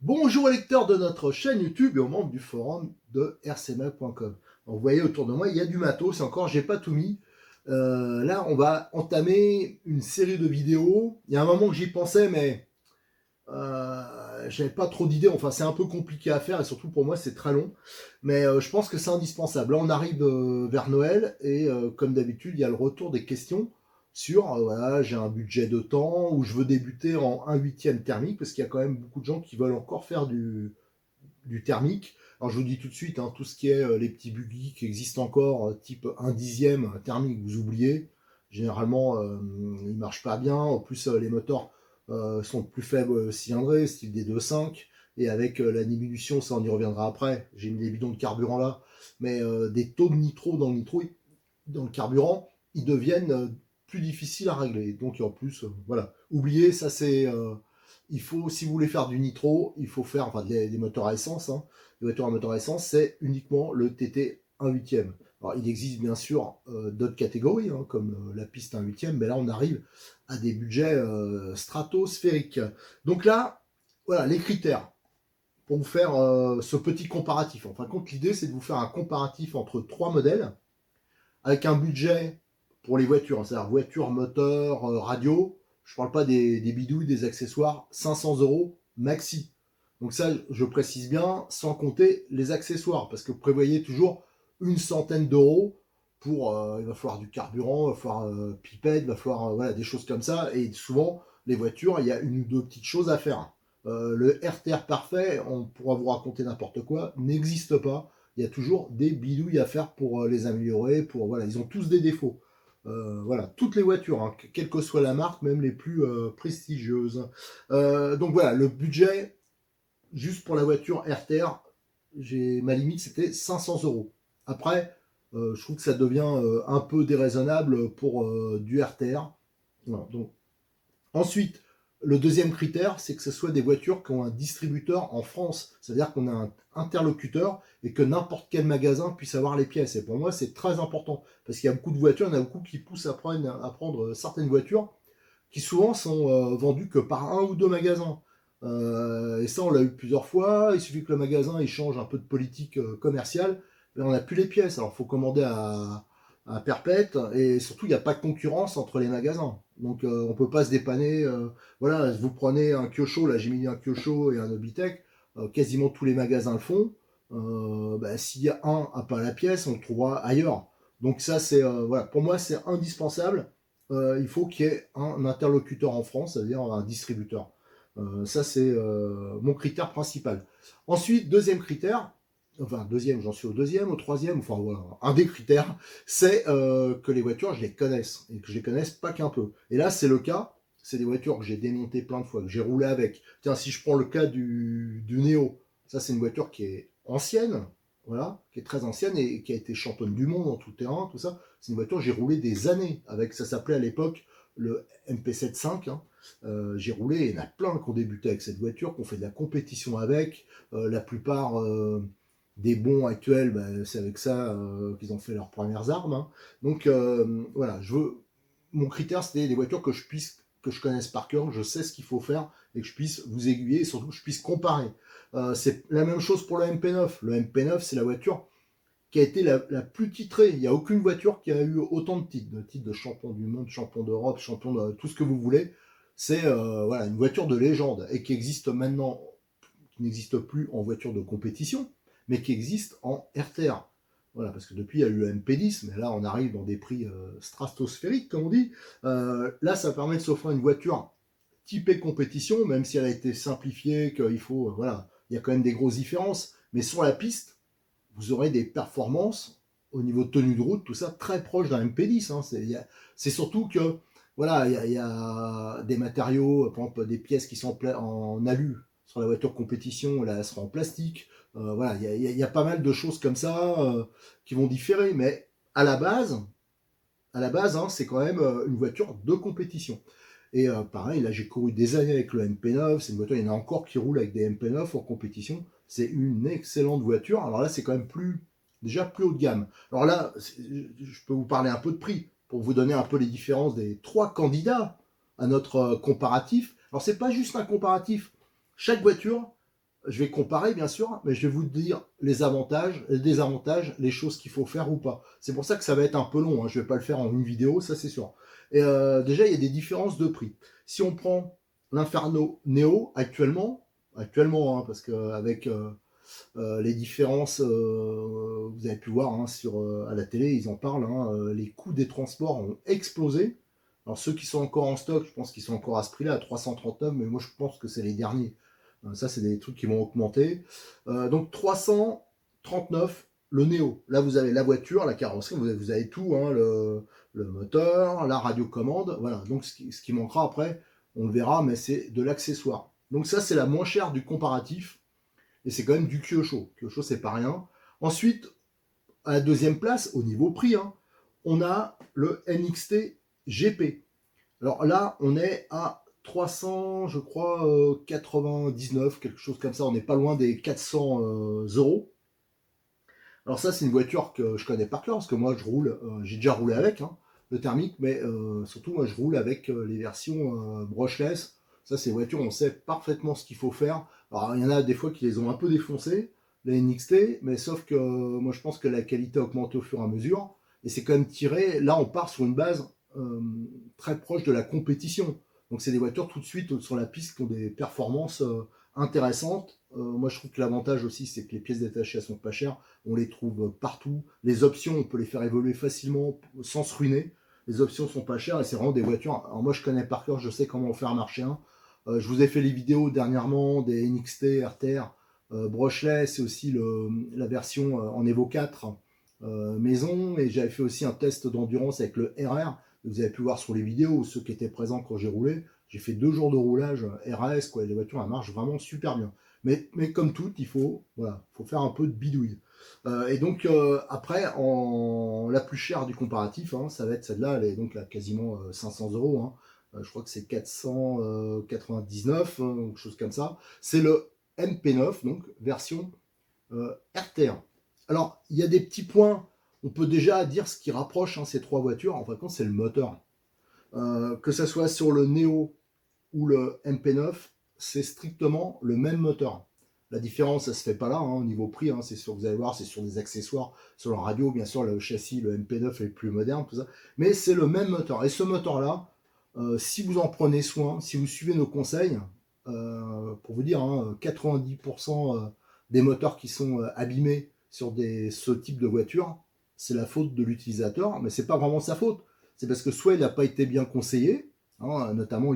Bonjour lecteurs de notre chaîne YouTube et aux membres du forum de rcmac.com. Vous voyez autour de moi, il y a du matos, encore j'ai pas tout mis. Là, on va entamer une série de vidéos. Il y a un moment que j'y pensais, mais j'avais pas trop d'idées. Enfin, c'est un peu compliqué à faire et surtout pour moi, c'est très long. Mais je pense que c'est indispensable. Là, on arrive vers Noël et comme d'habitude, il y a le retour des questions sur voilà, j'ai un budget de temps ou je veux débuter en 1/8 thermique parce qu'il y a quand même beaucoup de gens qui veulent encore faire du thermique. Alors je vous dis tout de suite, hein, tout ce qui est les petits buggy qui existent encore, type 1/10 thermique, vous oubliez. Généralement, ils marchent pas bien. En plus, les moteurs sont plus faibles cylindrés, style des 2.5. Et avec la diminution, ça on y reviendra après. J'ai mis des bidons de carburant là. Mais des taux de nitro dans le carburant, ils deviennent plus difficiles à régler. Donc en plus, voilà. Oubliez, ça c'est... il faut, si vous voulez faire du nitro, il faut faire enfin, des moteurs à essence. Hein. Les voitures à moteur à essence, c'est uniquement le TT 1/8. Alors, il existe bien sûr d'autres catégories, hein, comme la piste 1/8, mais là on arrive à des budgets stratosphériques. Donc là, voilà les critères pour vous faire ce petit comparatif. En fin de compte, l'idée c'est de vous faire un comparatif entre trois modèles avec un budget pour les voitures, hein, c'est-à-dire voiture, moteur, radio. Je ne parle pas des bidouilles, des accessoires, 500 € maxi. Donc ça, je précise bien, sans compter les accessoires, parce que vous prévoyez toujours une centaine d'euros pour, il va falloir du carburant, il va falloir pipette, il va falloir voilà, des choses comme ça. Et souvent, les voitures, il y a une ou deux petites choses à faire. Le RTR parfait, on pourra vous raconter n'importe quoi, n'existe pas. Il y a toujours des bidouilles à faire pour les améliorer. Pour voilà, ils ont tous des défauts. Voilà, toutes les voitures, hein, quelle que soit la marque, même les plus prestigieuses. Donc voilà, le budget juste pour la voiture RTR, ma limite c'était 500 €. Après, je trouve que ça devient un peu déraisonnable pour du RTR. Voilà, donc ensuite, le deuxième critère, c'est que ce soit des voitures qui ont un distributeur en France. C'est-à-dire qu'on a un interlocuteur et que n'importe quel magasin puisse avoir les pièces. Et pour moi, c'est très important. Parce qu'il y a beaucoup de voitures, il y en a beaucoup qui poussent à prendre certaines voitures qui souvent sont vendues que par un ou deux magasins. Et ça, on l'a eu plusieurs fois. Il suffit que le magasin il change un peu de politique commerciale. Mais on n'a plus les pièces. Alors, il faut commander à perpète. Et surtout, il n'y a pas de concurrence entre les magasins. Donc, on ne peut pas se dépanner. Voilà, vous prenez un Kyosho. Là, j'ai mis un Kyosho et un Obitech. Quasiment tous les magasins le font. S'il y a un à pas la pièce, on le trouvera ailleurs. Donc ça, c'est voilà, pour moi, c'est indispensable. Il faut qu'il y ait un interlocuteur en France, c'est-à-dire un distributeur. Ça, c'est mon critère principal. Ensuite, deuxième critère, enfin deuxième, j'en suis au deuxième, au troisième, enfin voilà, un des critères, c'est que les voitures, je les connaisse, et que je les connaisse pas qu'un peu. Et là, c'est le cas, c'est des voitures que j'ai démontées plein de fois, que j'ai roulé avec. Tiens, si je prends le cas du Neo, ça c'est une voiture qui est ancienne, voilà, qui est très ancienne et qui a été championne du monde en tout terrain, tout ça. C'est une voiture que j'ai roulé des années avec, ça s'appelait à l'époque le MP75. Hein. J'ai roulé, il y en a plein qui ont débuté avec cette voiture, qui ont fait de la compétition avec. La plupart des bons actuels, c'est avec ça qu'ils ont fait leurs premières armes. Hein. Donc voilà, mon critère c'était des voitures que je connaisse par cœur, que je sais ce qu'il faut faire et que je puisse vous aiguiller et surtout que je puisse comparer. C'est la même chose pour le MP9. Le MP9, c'est la voiture qui a été la plus titrée. Il n'y a aucune voiture qui a eu autant de titres de champion du monde, champion d'Europe, champion de tout ce que vous voulez. C'est voilà, une voiture de légende et qui existe maintenant, qui n'existe plus en voiture de compétition, mais qui existe en RTR. Voilà, parce que depuis, il y a eu le MP10, mais là, on arrive dans des prix stratosphériques, comme on dit. Là, ça permet de s'offrir une voiture typée compétition, même si elle a été simplifiée, qu'il faut, voilà, il y a quand même des grosses différences. Mais sur la piste, vous aurez des performances au niveau de tenue de route, tout ça, très proche d'un MP10. Hein. C'est surtout que, voilà, il y a des matériaux, par exemple des pièces qui sont en alu sur la voiture compétition, là, elles seront en plastique. Voilà, il y a pas mal de choses comme ça qui vont différer, mais à la base, hein, c'est quand même une voiture de compétition. Et pareil, là j'ai couru des années avec le MP9, c'est une voiture, il y en a encore qui roulent avec des MP9 en compétition. C'est une excellente voiture. Alors là, c'est quand même déjà plus haut de gamme. Alors là, je peux vous parler un peu de prix pour vous donner un peu les différences des trois candidats à notre comparatif. Alors c'est pas juste un comparatif. Chaque voiture, je vais comparer bien sûr, mais je vais vous dire les avantages, les désavantages, les choses qu'il faut faire ou pas. C'est pour ça que ça va être un peu long, hein. Je vais pas le faire en une vidéo, ça c'est sûr. Et déjà, il y a des différences de prix. Si on prend l'Inferno Neo actuellement, hein, parce qu'avec les différences, vous avez pu voir hein, à la télé, ils en parlent, hein, les coûts des transports ont explosé. Alors ceux qui sont encore en stock, je pense qu'ils sont encore à ce prix-là, à 339, mais moi je pense que c'est les derniers. Ça, c'est des trucs qui vont augmenter. Donc 339, le Neo. Là, vous avez la voiture, la carrosserie, vous avez tout, hein, le moteur, la radiocommande. Voilà, donc ce qui manquera après, on le verra, mais c'est de l'accessoire. Donc ça, c'est la moins chère du comparatif. Et c'est quand même du Kyosho. Kyosho, c'est pas rien. Ensuite, à la deuxième place, au niveau prix, hein, on a le NXT GP. Alors là, on est à 300, je crois, 99, quelque chose comme ça. On n'est pas loin des 400 euros. Alors ça, c'est une voiture que je connais par cœur, parce que moi, je roule, j'ai déjà roulé avec, hein, le thermique, mais surtout, moi, je roule avec les versions brushless. Ça, ces voitures, on sait parfaitement ce qu'il faut faire. Alors, il y en a des fois qui les ont un peu défoncées, les NXT, mais sauf que moi, je pense que la qualité a augmenté au fur et à mesure. Et c'est quand même tiré, là, on part sur une base très proche de la compétition. Donc, c'est des voitures tout de suite sur la piste qui ont des performances intéressantes. Moi, je trouve que l'avantage aussi, c'est que les pièces détachées, elles sont pas chères. On les trouve partout. Les options, on peut les faire évoluer facilement sans se ruiner. Les options sont pas chères et c'est vraiment des voitures. Alors moi, je connais par cœur, je sais comment faire marcher un. Je vous ai fait les vidéos dernièrement des NXT, RTR, brushless et aussi la version en Evo 4 maison. Et j'avais fait aussi un test d'endurance avec le RR. Vous avez pu voir sur les vidéos, ceux qui étaient présents quand j'ai roulé. J'ai fait 2 jours de roulage RAS, quoi. Et les voitures, elles marchent vraiment super bien. Mais comme toutes, voilà, faut faire un peu de bidouille. Et donc après, la plus chère du comparatif, hein, ça va être celle-là, elle est donc là, quasiment 500 euros. Hein. Je crois que c'est 499, hein, quelque chose comme ça. C'est le MP9, donc version RTR. Alors, il y a des petits points, on peut déjà dire ce qui rapproche hein, ces trois voitures, en fin de compte, c'est le moteur. Que ce soit sur le Neo ou le MP9, c'est strictement le même moteur. La différence, ça se fait pas là, hein, au niveau prix, hein, c'est sûr, vous allez voir, c'est sur des accessoires, sur la radio, bien sûr, le châssis, le MP9 est plus moderne, tout ça, mais c'est le même moteur. Et ce moteur-là, si vous en prenez soin, si vous suivez nos conseils, pour vous dire, hein, 90% des moteurs qui sont abîmés sur ce type de voiture, c'est la faute de l'utilisateur, mais c'est pas vraiment sa faute. C'est parce que soit il n'a pas été bien conseillé, hein, notamment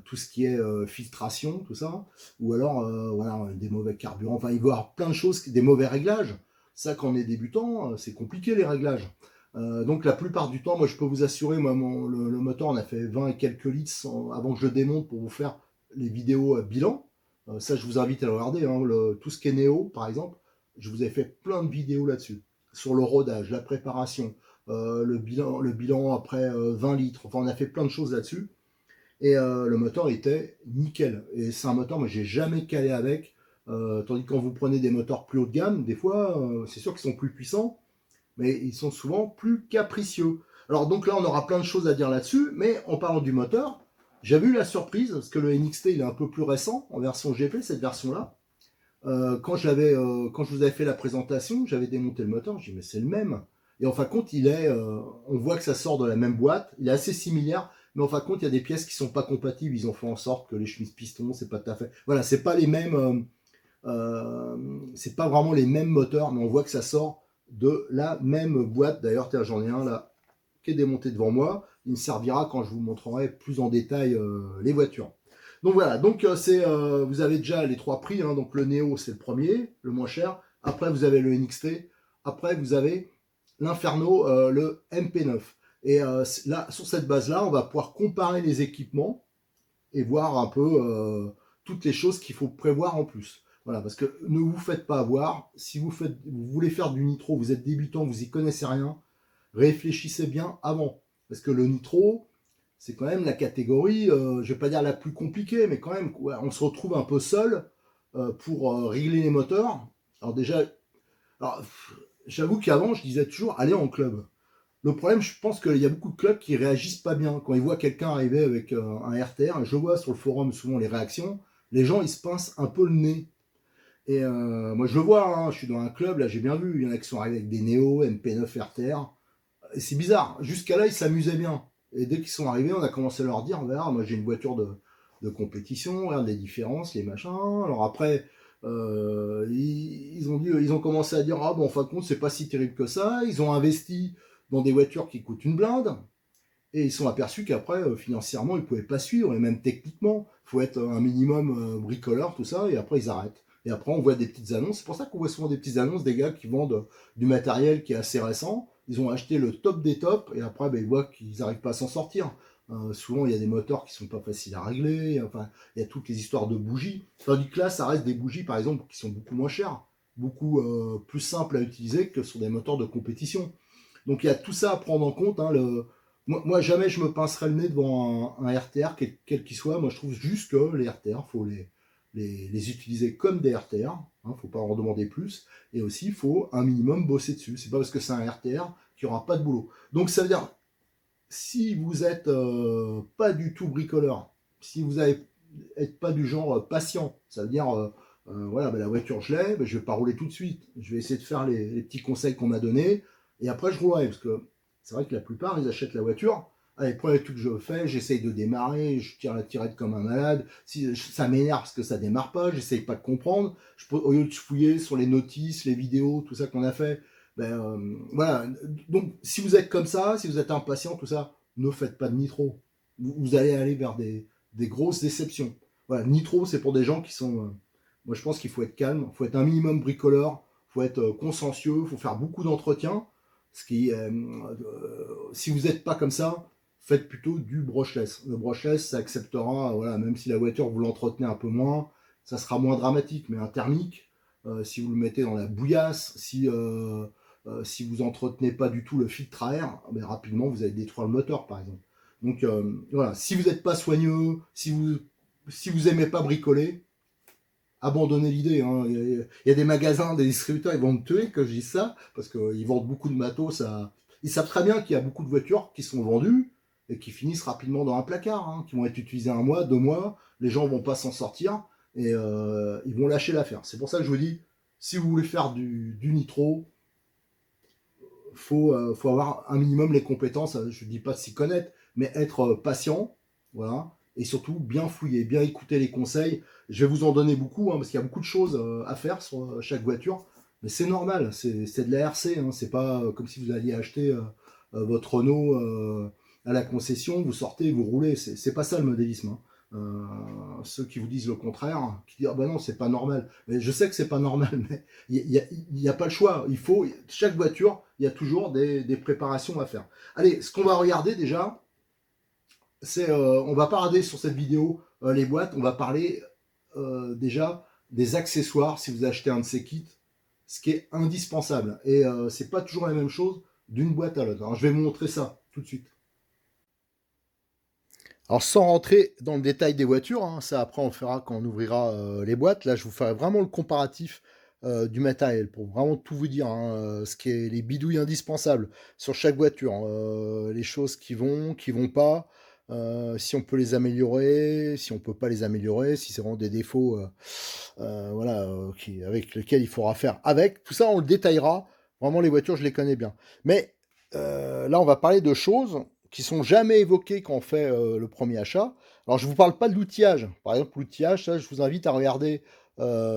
tout ce qui est filtration, tout ça, ou alors voilà, des mauvais carburants, enfin il va y avoir plein de choses, des mauvais réglages. Ça, quand on est débutant, c'est compliqué les réglages. Donc la plupart du temps, moi je peux vous assurer, moi le moteur on a fait 20 et quelques litres avant que je le démonte pour vous faire les vidéos bilan. Ça je vous invite à le regarder, hein, tout ce qui est Néo par exemple, je vous ai fait plein de vidéos là-dessus, sur le rodage, la préparation, le bilan après 20 litres, enfin on a fait plein de choses là-dessus. Et le moteur était nickel. Et c'est un moteur, moi j'ai jamais calé avec. Tandis que quand vous prenez des moteurs plus haut de gamme, des fois, c'est sûr qu'ils sont plus puissants, mais ils sont souvent plus capricieux. Alors donc là, on aura plein de choses à dire là-dessus, mais en parlant du moteur, j'avais eu la surprise, parce que le NXT il est un peu plus récent, en version GP, cette version-là. Quand je vous avais fait la présentation, j'avais démonté le moteur, j'ai dit mais c'est le même. Et en fin de compte, on voit que ça sort de la même boîte, il est assez similaire, mais en fin de compte, il y a des pièces qui sont pas compatibles. Ils ont fait en sorte que les chemises pistons, c'est pas tout à fait. Voilà, c'est pas les mêmes, c'est pas vraiment les mêmes moteurs, mais on voit que ça sort de la même boîte. D'ailleurs, j'en ai un là qui est démonté devant moi. Il me servira quand je vous montrerai plus en détail les voitures. Donc voilà, donc vous avez déjà les trois prix, hein, donc le Neo c'est le premier, le moins cher, après vous avez le NXT, après vous avez l'Inferno, le MP9. Et là, sur cette base-là, on va pouvoir comparer les équipements et voir un peu toutes les choses qu'il faut prévoir en plus. Voilà, parce que ne vous faites pas avoir. Si vous voulez faire du nitro, vous êtes débutant, vous y connaissez rien, réfléchissez bien avant. Parce que le nitro, c'est quand même la catégorie, je vais pas dire la plus compliquée, mais quand même, ouais, on se retrouve un peu seul pour régler les moteurs. Alors déjà, alors, j'avoue qu'avant, je disais toujours, allez en club. Le problème, je pense qu'il y a beaucoup de clubs qui réagissent pas bien. Quand ils voient quelqu'un arriver avec un RTR, je vois sur le forum souvent les réactions, les gens, ils se pincent un peu le nez. Et moi, je le vois, hein, je suis dans un club, là, j'ai bien vu, il y en a qui sont arrivés avec des Neo, MP9 RTR. Et c'est bizarre, jusqu'à là, ils s'amusaient bien. Et dès qu'ils sont arrivés, on a commencé à leur dire, regarde, moi j'ai une voiture de compétition, regarde les différences, les machins. Alors après, ils ont commencé à dire, ah bon, en fin de compte, c'est pas si terrible que ça. Ils ont investi dans des voitures qui coûtent une blinde. Et ils sont aperçus qu'après, financièrement, ils ne pouvaient pas suivre, et même techniquement, il faut être un minimum bricoleur, tout ça, et après, ils arrêtent. Et après, on voit des petites annonces. C'est pour ça qu'on voit souvent des petites annonces des gars qui vendent du matériel qui est assez récent. Ils ont acheté le top des tops, et après, ben, ils voient qu'ils n'arrivent pas à s'en sortir. Souvent, il y a des moteurs qui sont pas faciles à régler. Enfin, il y a toutes les histoires de bougies. Tandis que là, ça reste des bougies, par exemple, qui sont beaucoup moins chères, beaucoup plus simples à utiliser que sur des moteurs de compétition. Donc, il y a tout ça à prendre en compte. Hein, moi, jamais je me pincerai le nez devant un RTR, quel qu'il soit. Moi, je trouve juste que les RTR, il faut les utiliser comme des RTR. Il ne faut pas en demander plus. Et aussi, il faut un minimum bosser dessus. C'est pas parce que c'est un RTR qu'il n'y aura pas de boulot. Donc, ça veut dire, si vous êtes pas du tout bricoleur, si vous n'êtes pas du genre patient, ça veut dire, voilà, ben, la voiture, je l'ai, ben, je ne vais pas rouler tout de suite. Je vais essayer de faire les petits conseils qu'on m'a donnés. Et après, je roulerai. Parce que c'est vrai que la plupart, ils achètent la voiture. Allez, premier truc que je fais, j'essaye de démarrer, je tire la tirette comme un malade. Si ça m'énerve parce que ça démarre pas, j'essaye pas de comprendre. Au lieu de fouiller sur les notices, les vidéos, tout ça qu'on a fait, ben voilà. Donc, si vous êtes comme ça, si vous êtes impatient, tout ça, ne faites pas de nitro. Vous allez aller vers des grosses déceptions. Voilà, nitro, c'est pour des gens qui sont. Moi, je pense qu'il faut être calme, il faut être un minimum bricoleur, il faut être consciencieux, il faut faire beaucoup d'entretien. Ce qui, si vous n'êtes pas comme ça, faites plutôt du brushless. Le brushless, ça acceptera, voilà, même si la voiture vous l'entretenez un peu moins, ça sera moins dramatique. Mais un thermique, si vous le mettez dans la bouillasse, si vous entretenez pas du tout le filtre à air, ben, rapidement vous allez détruire le moteur, par exemple. Donc voilà, si vous n'êtes pas soigneux, si vous aimez pas bricoler, abandonnez l'idée. Hein. Il y a des magasins, des distributeurs, ils vont me tuer que je dise ça, parce qu'ils vendent beaucoup de matos. Ils savent très bien qu'il y a beaucoup de voitures qui sont vendues et qui finissent rapidement dans un placard, hein, qui vont être utilisées 1 mois, 2 mois, les gens vont pas s'en sortir et ils vont lâcher l'affaire. C'est pour ça que je vous dis, si vous voulez faire du nitro, faut avoir un minimum les compétences, je ne dis pas de s'y connaître, mais être patient, voilà, et surtout bien fouiller, bien écouter les conseils. Je vais vous en donner beaucoup, hein, parce qu'il y a beaucoup de choses à faire sur chaque voiture, mais c'est normal, c'est de la RC, hein, c'est pas comme si vous alliez acheter votre Renault à la concession, vous sortez, vous roulez, c'est pas ça le modélisme. Hein. Ceux qui vous disent le contraire, qui disent ah ben non c'est pas normal. Mais je sais que c'est pas normal, mais il y a pas le choix. Chaque voiture, il y a toujours des préparations à faire. Allez, ce qu'on va regarder déjà, c'est on va pas regarder sur cette vidéo les boîtes, on va parler déjà des accessoires si vous achetez un de ces kits, ce qui est indispensable. Et c'est pas toujours la même chose d'une boîte à l'autre. Alors je vais vous montrer ça tout de suite. Alors sans rentrer dans le détail des voitures, hein, ça après on le fera quand on ouvrira les boîtes. Là je vous ferai vraiment le comparatif du matériel pour vraiment tout vous dire, hein, ce qui est les bidouilles indispensables sur chaque voiture, hein, les choses qui vont pas, si on peut les améliorer, si on peut pas les améliorer, si c'est vraiment des défauts voilà, avec lesquels il faudra faire avec. Tout ça on le détaillera. Vraiment les voitures je les connais bien. Mais là on va parler de choses qui sont jamais évoqués quand on fait le premier achat. Alors, je ne vous parle pas de l'outillage. Par exemple, l'outillage, ça, je vous invite à regarder.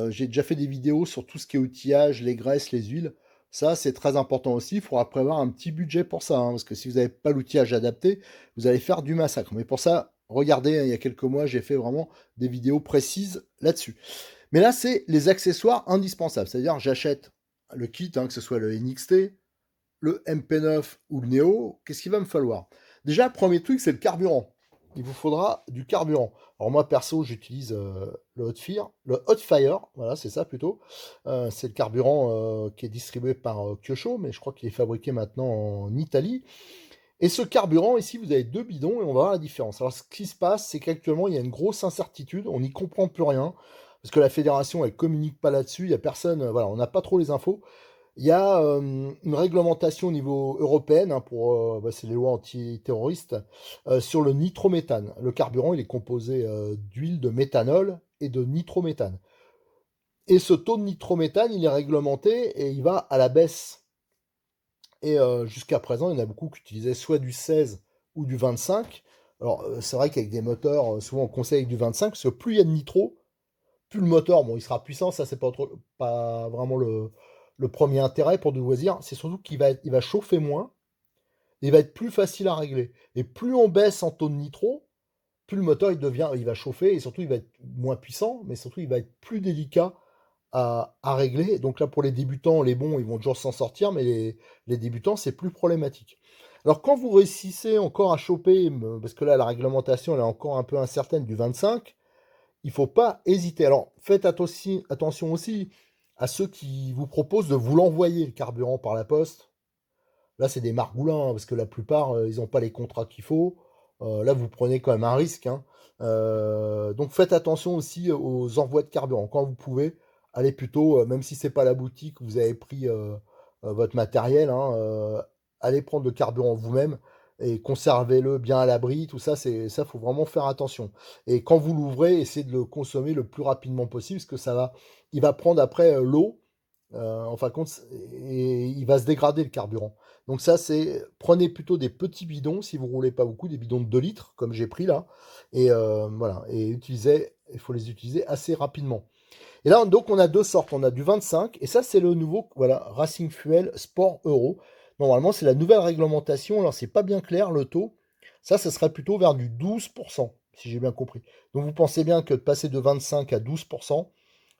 J'ai déjà fait des vidéos sur tout ce qui est outillage, les graisses, les huiles. Ça, c'est très important aussi. Il faudra prévoir un petit budget pour ça. Hein, parce que si vous n'avez pas l'outillage adapté, vous allez faire du massacre. Mais pour ça, regardez, hein, il y a quelques mois, j'ai fait vraiment des vidéos précises là-dessus. Mais là, c'est les accessoires indispensables. C'est-à-dire, j'achète le kit, hein, que ce soit le NXT, le MP9 ou le Neo, qu'est-ce qu'il va me falloir? Déjà, le premier truc, c'est le carburant. il vous faudra du carburant. Alors moi perso, j'utilise le Hot Fire, voilà, c'est ça plutôt. C'est le carburant qui est distribué par Kyosho, mais je crois qu'il est fabriqué maintenant en Italie. Et ce carburant, ici, vous avez deux bidons et on va voir la différence. Alors, ce qui se passe, c'est qu'actuellement, il y a une grosse incertitude, on n'y comprend plus rien, parce que la fédération, elle communique pas là-dessus, il y a personne, voilà, on n'a pas trop les infos. Il y a une réglementation au niveau européen, hein, c'est les lois antiterroristes, sur le nitrométhane. Le carburant, il est composé d'huile de méthanol et de nitrométhane. Et ce taux de nitrométhane, il est réglementé et il va à la baisse. Et jusqu'à présent, il y en a beaucoup qui utilisaient soit du 16 ou du 25. Alors, c'est vrai qu'avec des moteurs, souvent on conseille du 25, parce que plus il y a de nitro, plus le moteur, bon, il sera puissant, ça c'est pas vraiment le premier intérêt pour du loisir, c'est surtout il va chauffer moins, et il va être plus facile à régler. Et plus on baisse en taux de nitro, plus le moteur il va chauffer, et surtout il va être moins puissant, mais surtout il va être plus délicat à régler. Donc là, pour les débutants, les bons, ils vont toujours s'en sortir, mais les débutants, c'est plus problématique. Alors quand vous réussissez encore à choper, parce que là, la réglementation, elle est encore un peu incertaine du 25, il faut pas hésiter. Alors faites attention aussi à ceux qui vous proposent de vous l'envoyer, le carburant, par la poste. Là, c'est des margoulins, hein, parce que la plupart, ils n'ont pas les contrats qu'il faut. Là, vous prenez quand même un risque, hein. Donc faites attention aussi aux envois de carburant. Quand vous pouvez, allez plutôt, même si c'est pas la boutique où vous avez pris votre matériel, hein, allez prendre le carburant vous-même et conservez-le bien à l'abri. Tout ça, ça, faut vraiment faire attention. Et quand vous l'ouvrez, essayez de le consommer le plus rapidement possible, parce que il va prendre après l'eau. En fin de compte, et il va se dégrader le carburant. Donc ça, prenez plutôt des petits bidons si vous roulez pas beaucoup, des bidons de 2 litres comme j'ai pris là, et voilà, et il faut les utiliser assez rapidement. Et là, donc on a deux sortes, on a du 25 et ça c'est le nouveau, voilà, Racing Fuel Sport Euro. Normalement, c'est la nouvelle réglementation. Alors c'est pas bien clair le taux. Ça serait plutôt vers du 12%, si j'ai bien compris. Donc vous pensez bien que de passer de 25 à 12%,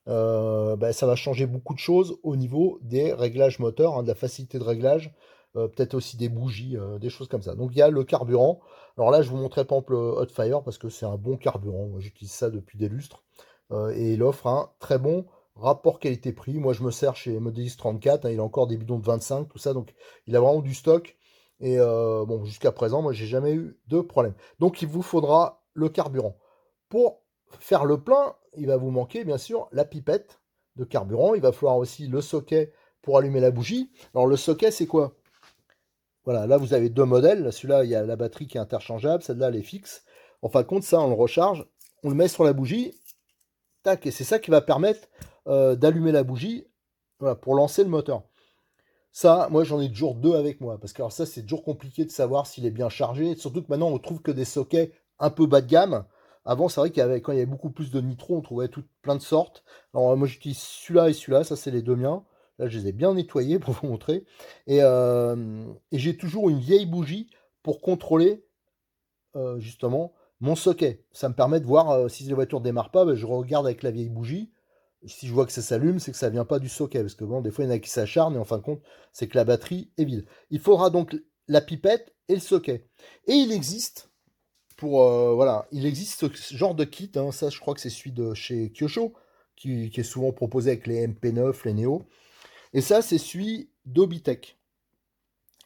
ça va changer beaucoup de choses au niveau des réglages moteurs, hein, de la facilité de réglage, peut-être aussi des bougies, des choses comme ça. Donc il y a le carburant. Alors là, je vous montrerai par exemple le Hotfire parce que c'est un bon carburant. Moi, j'utilise ça depuis des lustres et il offre un très bon rapport qualité-prix. Moi, je me sers chez Modelis 34, hein, il a encore des bidons de 25, tout ça, donc il a vraiment du stock. Et bon, jusqu'à présent, moi, j'ai jamais eu de problème. Donc il vous faudra le carburant. Pour faire le plein, il va vous manquer bien sûr la pipette de carburant. Il va falloir aussi le socket pour allumer la bougie. Alors le socket, c'est quoi? Voilà, là vous avez deux modèles. Celui-là, il y a la batterie qui est interchangeable. Celle-là, elle est fixe. En fin de compte, ça, on le recharge. On le met sur la bougie. Tac, et c'est ça qui va permettre d'allumer la bougie, voilà, pour lancer le moteur. Ça, moi, j'en ai toujours deux avec moi. Parce que alors ça, c'est toujours compliqué de savoir s'il est bien chargé. Surtout que maintenant, on trouve que des sockets un peu bas de gamme. Avant, c'est vrai quand il y avait beaucoup plus de nitro, on trouvait plein de sortes. Alors, moi, j'utilise celui-là et celui-là. Ça, c'est les deux miens. Là, je les ai bien nettoyés pour vous montrer. Et j'ai toujours une vieille bougie pour contrôler, justement, mon socket. Ça me permet de voir si la voiture ne démarre pas. Ben, je regarde avec la vieille bougie. Si je vois que ça s'allume, c'est que ça vient pas du socket. Parce que bon, des fois, il y en a qui s'acharnent et en fin de compte, c'est que la batterie est vide. Il faudra donc la pipette et le socket. Et il existe, voilà, il existe ce genre de kit. Hein, ça, je crois que c'est celui de chez Kyosho, qui est souvent proposé avec les MP9, les Neo. Et ça, c'est celui d'Obitech.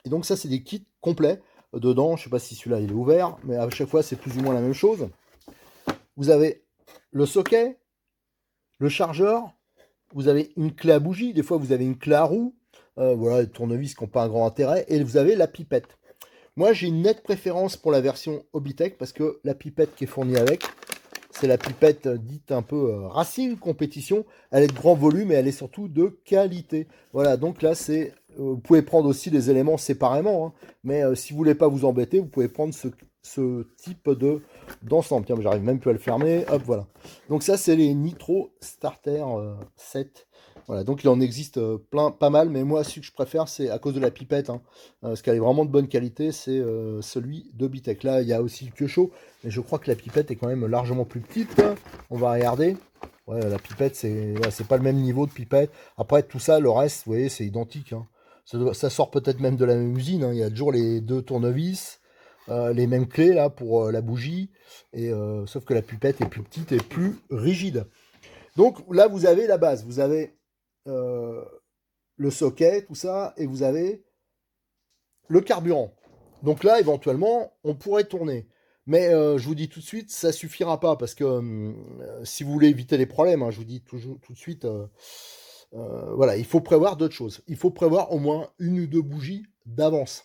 Et donc, ça, c'est des kits complets. Dedans, je sais pas si celui-là il est ouvert, mais à chaque fois, c'est plus ou moins la même chose. Vous avez le socket, le chargeur, vous avez une clé à bougie, des fois vous avez une clé à roue, voilà, les tournevis qui n'ont pas un grand intérêt, et vous avez la pipette. Moi j'ai une nette préférence pour la version Obitech parce que la pipette qui est fournie avec, c'est la pipette dite un peu Racing Compétition. Elle est de grand volume et elle est surtout de qualité. Voilà, donc là vous pouvez prendre aussi les éléments séparément, hein, mais si vous voulez pas vous embêter, vous pouvez prendre ce type d'ensemble. Tiens, j'arrive même plus à le fermer. Hop, voilà. Donc ça, c'est les Nitro Starter 7. Voilà, donc il en existe pas mal, mais moi, celui que je préfère, c'est à cause de la pipette, hein, parce qu'elle est vraiment de bonne qualité, c'est celui de Bitech. Là, il y a aussi le Kyosho, mais je crois que la pipette est quand même largement plus petite. On va regarder. Ouais, la pipette, c'est pas le même niveau de pipette. Après, tout ça, le reste, vous voyez, c'est identique, hein. Ça sort peut-être même de la même usine, hein. Il y a toujours les deux tournevis. les mêmes clés là pour la bougie, et sauf que la pipette est plus petite et plus rigide. Donc là, vous avez la base, vous avez euh, le socket, tout ça, et vous avez le carburant. Donc là, éventuellement, on pourrait tourner. Mais je vous dis tout de suite, ça suffira pas parce que si vous voulez éviter les problèmes, hein, je vous dis toujours tout de suite, voilà, il faut prévoir d'autres choses. Il faut prévoir au moins une ou deux bougies d'avance.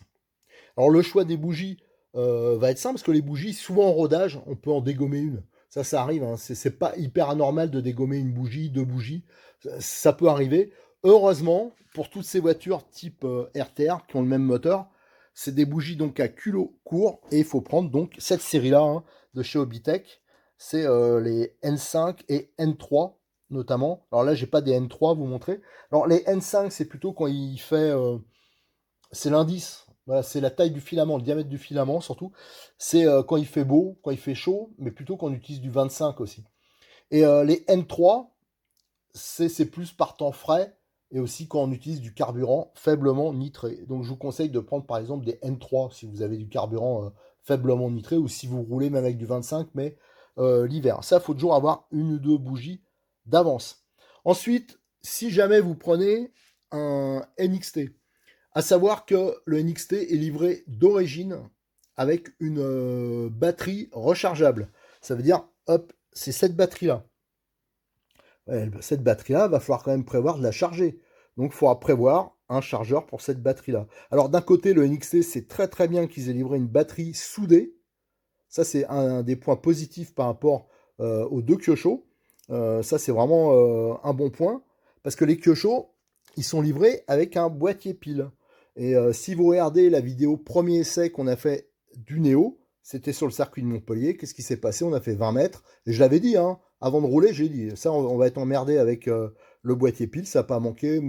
Alors le choix des bougies va être simple parce que les bougies, souvent en rodage, on peut en dégommer une. Ça arrive, hein. C'est pas hyper anormal de dégommer une bougie, deux bougies. Ça peut arriver. Heureusement, pour toutes ces voitures type RTR qui ont le même moteur, c'est des bougies donc à culot court et il faut prendre donc cette série-là hein, de chez Hobbytech. C'est les N5 et N3 notamment. Alors là, j'ai pas des N3 à vous montrer. Alors les N5, c'est plutôt quand il fait c'est l'indice. Voilà, c'est la taille du filament, le diamètre du filament surtout. C'est quand il fait beau, quand il fait chaud, mais plutôt quand on utilise du 25 aussi. Et les N3, c'est plus par temps frais et aussi quand on utilise du carburant faiblement nitré. Donc je vous conseille de prendre par exemple des N3 si vous avez du carburant faiblement nitré ou si vous roulez même avec du 25 mais l'hiver. Ça, il faut toujours avoir une ou deux bougies d'avance. Ensuite, si jamais vous prenez un NXT, à savoir que le NXT est livré d'origine avec une batterie rechargeable. Ça veut dire, hop, c'est cette batterie-là. Cette batterie-là, va falloir quand même prévoir de la charger. Donc, il faudra prévoir un chargeur pour cette batterie-là. Alors, d'un côté, le NXT, c'est très très bien qu'ils aient livré une batterie soudée. Ça, c'est un des points positifs par rapport aux deux Kyosho. Ça, c'est vraiment un bon point. Parce que les Kyosho, ils sont livrés avec un boîtier pile. Et si vous regardez la vidéo premier essai qu'on a fait du Néo, c'était sur le circuit de Montpellier. Qu'est-ce qui s'est passé? On a fait 20 mètres. Et je l'avais dit, hein, avant de rouler, j'ai dit, ça, on va être emmerdé avec le boîtier pile. Ça n'a pas manqué.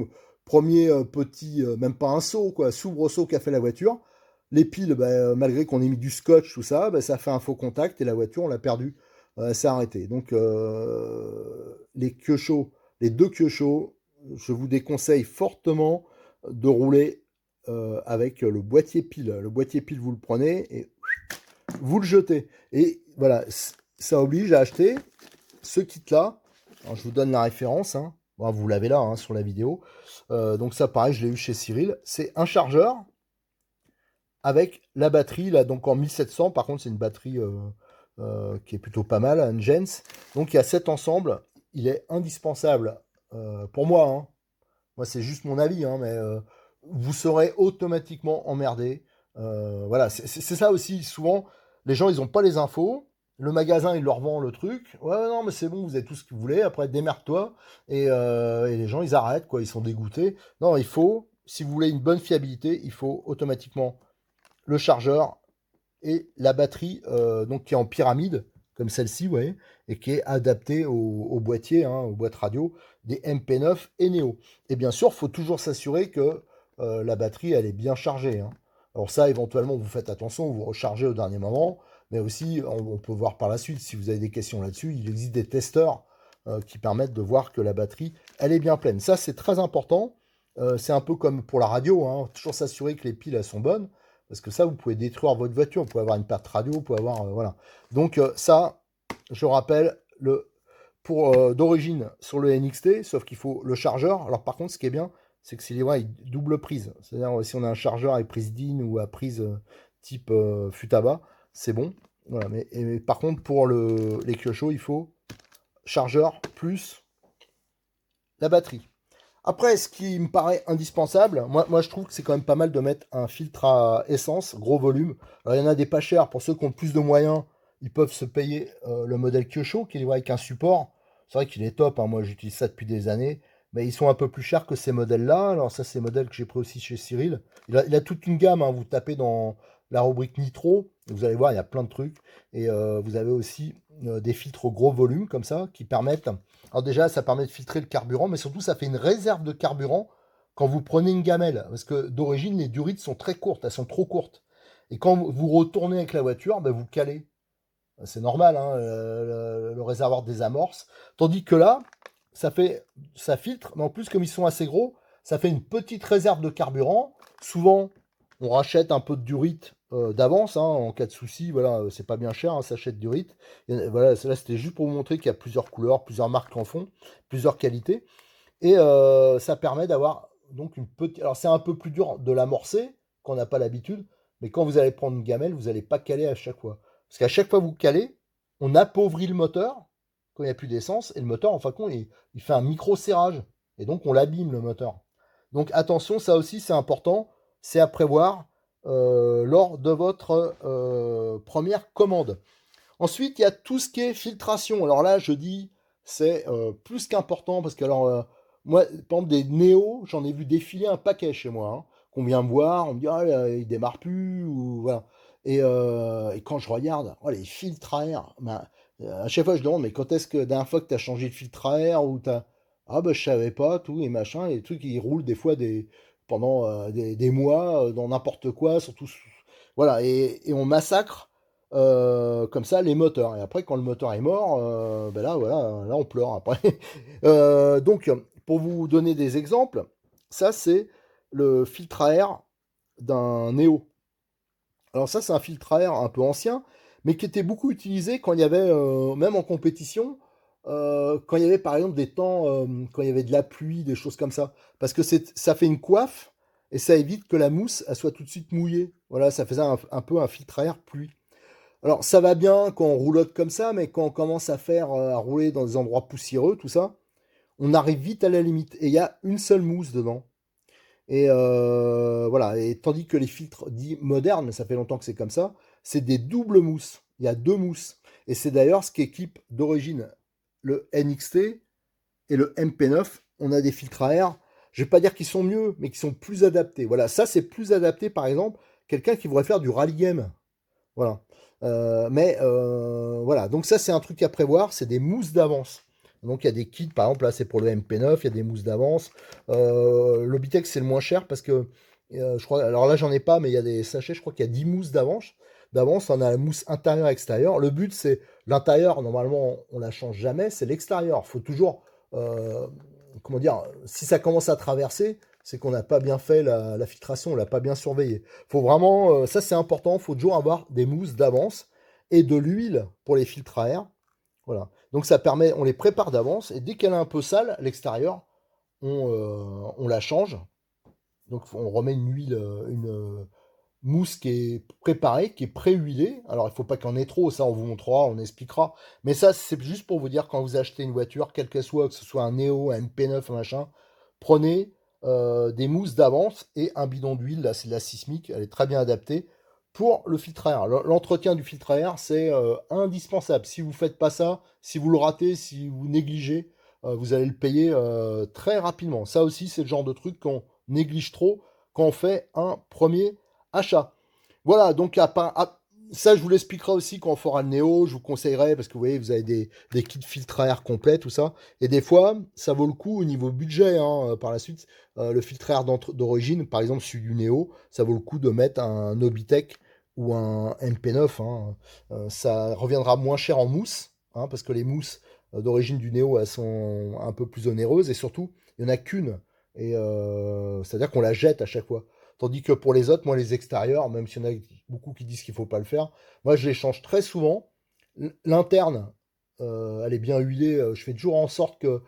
Premier petit, même pas un saut, quoi, soubresaut qu'a fait la voiture. Les piles, bah, malgré qu'on ait mis du scotch, tout ça, bah, ça fait un faux contact et la voiture, on l'a perdue. C'est arrêté. Donc, les Kyosho, les deux Kyosho, je vous déconseille fortement de rouler avec le boîtier pile. Le boîtier pile, vous le prenez et vous le jetez. Et voilà, ça oblige à acheter ce kit-là. Alors, je vous donne la référence. Hein. Bon, vous l'avez là hein, sur la vidéo. Donc ça, pareil, je l'ai eu chez Cyril. C'est un chargeur avec la batterie, là, donc en 1700. Par contre, c'est une batterie qui est plutôt pas mal, un Gens. Donc il y a cet ensemble. Il est indispensable pour moi. Hein. Moi, c'est juste mon avis, hein, mais vous serez automatiquement emmerdé. Voilà, c'est ça aussi. Souvent, les gens, ils n'ont pas les infos. Le magasin, il leur vend le truc. Ouais, non, mais c'est bon, vous avez tout ce que vous voulez. Après, démerde-toi. Et les gens, ils arrêtent, quoi. Ils sont dégoûtés. Non, il faut, si vous voulez une bonne fiabilité, il faut automatiquement le chargeur et la batterie, donc qui est en pyramide, comme celle-ci, vous voyez, et qui est adaptée au boîtier, hein, aux boîtes radio des MP9 et Neo. Et bien sûr, il faut toujours s'assurer que la batterie, elle est bien chargée. Hein. Alors ça, éventuellement, vous faites attention, vous rechargez au dernier moment, mais aussi, on peut voir par la suite, si vous avez des questions là-dessus, il existe des testeurs qui permettent de voir que la batterie, elle est bien pleine. Ça, c'est très important. C'est un peu comme pour la radio, hein, toujours s'assurer que les piles, elles sont bonnes. Parce que ça, vous pouvez détruire votre voiture, vous pouvez avoir une perte radio, vous pouvez avoir... voilà. Donc ça, je rappelle, pour d'origine sur le NXT, sauf qu'il faut le chargeur. Alors par contre, ce qui est bien, c'est que c'est livré double prise. C'est-à-dire si on a un chargeur avec prise DIN ou à prise type Futaba, c'est bon. Voilà. Mais par contre, pour les Kyosho, il faut chargeur plus la batterie. Après, ce qui me paraît indispensable, moi je trouve que c'est quand même pas mal de mettre un filtre à essence, gros volume. Alors, il y en a des pas chers, pour ceux qui ont plus de moyens, ils peuvent se payer le modèle Kyosho qui est livré avec un support. C'est vrai qu'il est top, hein, moi j'utilise ça depuis des années, mais ils sont un peu plus chers que ces modèles-là. Alors ça, c'est le modèle que j'ai pris aussi chez Cyril. Il a toute une gamme, hein. Vous tapez dans la rubrique Nitro, et vous allez voir, il y a plein de trucs. Et vous avez aussi des filtres au gros volume comme ça, qui permettent... Alors déjà, ça permet de filtrer le carburant, mais surtout, ça fait une réserve de carburant quand vous prenez une gamelle. Parce que d'origine, les durites sont très courtes, elles sont trop courtes. Et quand vous retournez avec la voiture, ben, vous calez. C'est normal, hein, le réservoir désamorce. Tandis que là, ça filtre, mais en plus, comme ils sont assez gros, ça fait une petite réserve de carburant. Souvent, on rachète un peu de durite d'avance, hein, en cas de souci, voilà, c'est pas bien cher, hein, ça achète durite. Et, voilà, là c'était juste pour vous montrer qu'il y a plusieurs couleurs, plusieurs marques en font, plusieurs qualités. Et ça permet d'avoir donc une petite. Alors c'est un peu plus dur de l'amorcer quand on n'a pas l'habitude, mais quand vous allez prendre une gamelle, vous n'allez pas caler à chaque fois. Parce qu'à chaque fois que vous calez, on appauvrit le moteur quand il n'y a plus d'essence, et le moteur, en fin de compte, il fait un micro-serrage. Et donc on l'abîme le moteur. Donc attention, ça aussi c'est important, c'est à prévoir lors de votre première commande. Ensuite, il y a tout ce qui est filtration. Alors là, je dis, c'est plus qu'important parce que, alors, moi, par exemple, des Néo, j'en ai vu défiler un paquet chez moi, hein, qu'on vient me voir, on me dit, ah, là, il démarre plus, ou voilà. Et quand je regarde, oh, les filtres à air, ben, à chaque fois, je demande, mais quand est-ce que, la dernière fois que tu as changé de filtre à air, ou t'as. Ah, ben, je savais pas, tout, et machin, et les trucs, ils roulent des fois pendant des mois, dans n'importe quoi, surtout. Voilà, et on massacre comme ça les moteurs. Et après, quand le moteur est mort, ben là, voilà, là on pleure après. Donc, pour vous donner des exemples, ça c'est le filtre à air d'un Neo. Alors ça, c'est un filtre à air un peu ancien, mais qui était beaucoup utilisé quand il y avait, même en compétition, quand il y avait par exemple des temps, quand il y avait de la pluie, des choses comme ça. Parce que ça fait une coiffe et ça évite que la mousse elle soit tout de suite mouillée. Voilà, ça faisait un peu un filtre à air pluie. Alors, ça va bien quand on roulotte comme ça, mais quand on commence à faire, à rouler dans des endroits poussiéreux, tout ça, on arrive vite à la limite. Et il y a une seule mousse dedans. Et voilà. Et tandis que les filtres dits modernes, mais ça fait longtemps que c'est comme ça, c'est des doubles mousses. Il y a deux mousses. Et c'est d'ailleurs ce qu'équipe d'origine le NXT et le MP9. On a des filtres à air. Je vais pas dire qu'ils sont mieux, mais qui sont plus adaptés. Voilà, ça c'est plus adapté, par exemple, quelqu'un qui voudrait faire du rallye game. Voilà. Voilà, donc ça c'est un truc à prévoir, c'est des mousses d'avance. Donc il y a des kits, par exemple là c'est pour le MP9, il y a des mousses d'avance. L'Obitex c'est le moins cher parce que je crois, alors là j'en ai pas, mais il y a des sachets, je crois qu'il y a 10 mousses d'avance. D'avance, on a la mousse intérieure et extérieure. Le but c'est l'intérieur, normalement on la change jamais, c'est l'extérieur. Il faut toujours, comment dire, si ça commence à traverser, c'est qu'on n'a pas bien fait la filtration, on l'a pas bien surveillé. Faut vraiment, ça c'est important, faut toujours avoir des mousses d'avance et de l'huile pour les filtres à air. Voilà. Donc ça permet, on les prépare d'avance et dès qu'elle est un peu sale, l'extérieur, on la change. Donc on remet une huile, une mousse qui est préparée, qui est pré-huilée. Alors il faut pas qu'il y en ait trop, ça on vous montrera, on expliquera. Mais ça c'est juste pour vous dire quand vous achetez une voiture, quelle qu'elle soit, que ce soit un Neo, un MP9, un machin, prenez des mousses d'avance et un bidon d'huile, là c'est de la sismique, elle est très bien adaptée pour le filtre à air. L'entretien du filtre à air, c'est indispensable. Si vous faites pas ça, si vous le ratez, si vous négligez, vous allez le payer très rapidement. Ça aussi, c'est le genre de truc qu'on néglige trop quand on fait un premier achat. Voilà, donc ça, je vous l'expliquerai aussi quand on fera le Néo. Je vous conseillerais, parce que vous voyez, vous avez des kits filtre à air complets, tout ça. Et des fois, ça vaut le coup au niveau budget, hein, par la suite. Le filtre à air d'origine, par exemple celui du Néo, ça vaut le coup de mettre un Obitech ou un MP9. Hein. Ça reviendra moins cher en mousse, hein, parce que les mousses d'origine du Néo, elles sont un peu plus onéreuses. Et surtout, il n'y en a qu'une. Et c'est-à-dire qu'on la jette à chaque fois. Tandis que pour les autres, moi, les extérieurs, même s'il y en a beaucoup qui disent qu'il ne faut pas le faire, moi, je les change très souvent. L'interne, elle est bien huilée. Je fais toujours en sorte que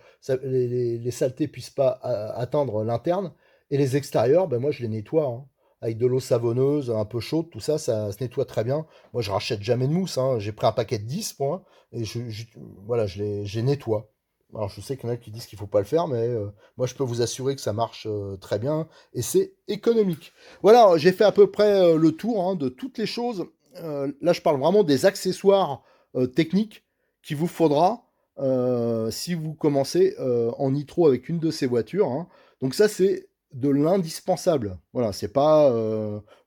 les saletés ne puissent pas atteindre l'interne. Et les extérieurs, ben, moi, je les nettoie, hein, avec de l'eau savonneuse, un peu chaude, tout ça, ça se nettoie très bien. Moi, je rachète jamais de mousse, hein. J'ai pris un paquet de 10 points et voilà, je les nettoie. Alors, je sais qu'il y en a qui disent qu'il ne faut pas le faire, mais moi, je peux vous assurer que ça marche très bien et c'est économique. Voilà, j'ai fait à peu près le tour, hein, de toutes les choses. Là, je parle vraiment des accessoires techniques qu'il vous faudra si vous commencez en nitro avec une de ces voitures. Hein. Donc ça, c'est de l'indispensable. Voilà, c'est pas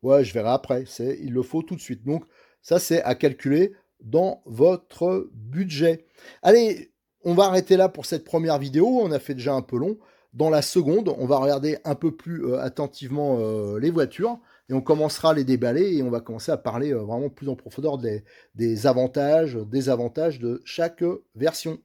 ouais, je verrai après. C'est il le faut tout de suite. Donc ça, c'est à calculer dans votre budget. Allez, on va arrêter là pour cette première vidéo. On a fait déjà un peu long. Dans la seconde, on va regarder un peu plus attentivement les voitures et on commencera à les déballer et on va commencer à parler vraiment plus en profondeur des avantages, des avantages de chaque version.